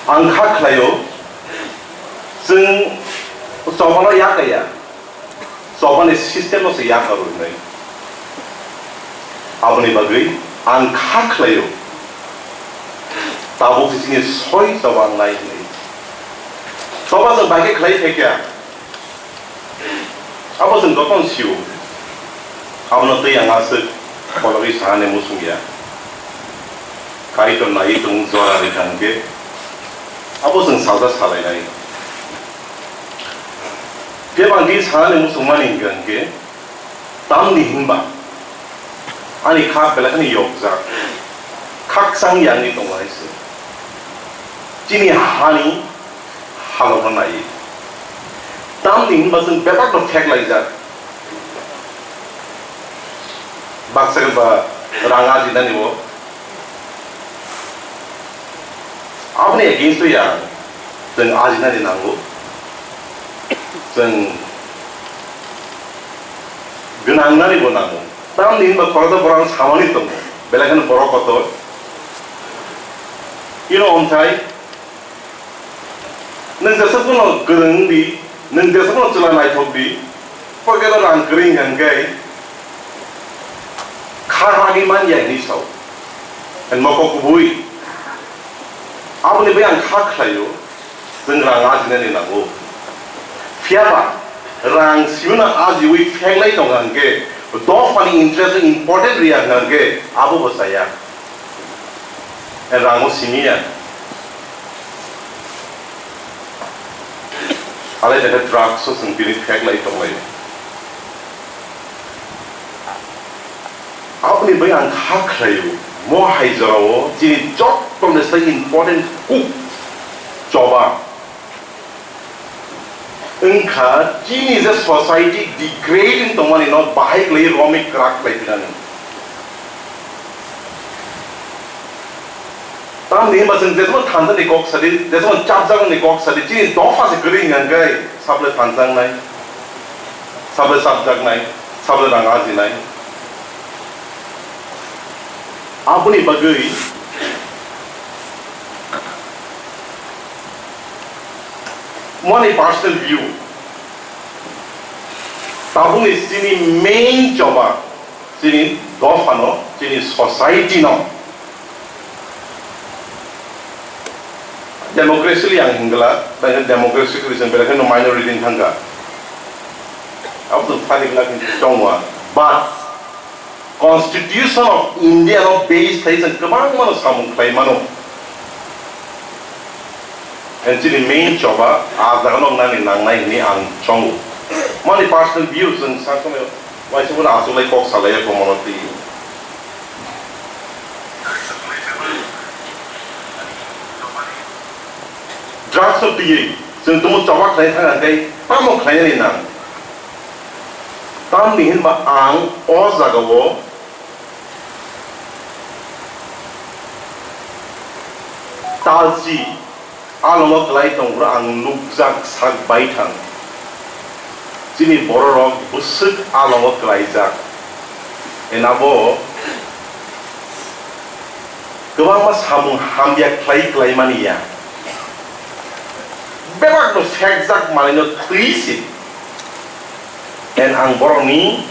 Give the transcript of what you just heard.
angka klayo जों जवाना याकया जवाना system lo se yakaro nai aboni bagai angka klayo tabok sini soi jawang nai nai soba जों bagai klai fekya abo जों gotong siu abono te yang asuk polori sahane musung ya kai to nai tung zora ri tangke abo जों salda salai nai Kebang di sana ni musuh mana ingin ke, tam ni himba, ani kak belakang ni yokzak, kak sang yang ni tunggu itu, cini hani halau mana ini, tam ni himba sen bepak tu fek lagi zak, baksa kerba ranga jidan ni wo, apa ni against tu yang, sen ajidan ni nanggu. जों गोनांनानै बनांगौ ताम दिन बा खरदा बरां सामानि दङ बेलाखान बरकतो इनो ओमथाय नों जेसेबां गोरों दि नों जेसेबां चला नायथक दि फगेला रां गोरिं हंगै खारागि मान यानि साव एन मको कुबुइ आबनि बे आं खाख्लायो जों रां आजिनानै नांगौ Siapa? Rang siuna aji wi feglai tong angke, dof pani interest important ria angke, abu bosaya. Rango simia. Ale dekat drugs so sempiri feglai tong lagi. Abu ni bayang hak layu, mo hai jaro, jadi job tong desa important cook, coba. Engkau chini is society degrading teman ini, bahaya lagi romik kerak lagi kan. Tam ni macam desain thansan di kok sadi, desain capjang di kok sadi, chini dofa se kering angkai, sable thansang nai, sable sabjak nai, sable rangaji nai. Apa ni bagai? One personal view. Tabung is sini main coba, sini dofano, sini society no. Demokrasi yang hinggala, dengan demokrasi Kristen berarti no minority tangga. Apa tu paling lagi congwa. But Constitution of India no base thaisen kemang mano samung klai mano. And sini main coba, ada kan orang nani nang nai ni ang conggu. Mani personal views and sangkau me, macam mana asal lagi kok salaya komuniti. Drugs tu dia, sentuh coba klien tangan kai, tamu klien ni nang. Tam ni ba ang os zagawo. Talsi. Along kelai tong ang lukzak sak baitang. Sini bororok busuk along kelai jak. Enabo kebang mas hamung hambiak kelai mania. Bebak no fek jak malino krisit. En ang borong ni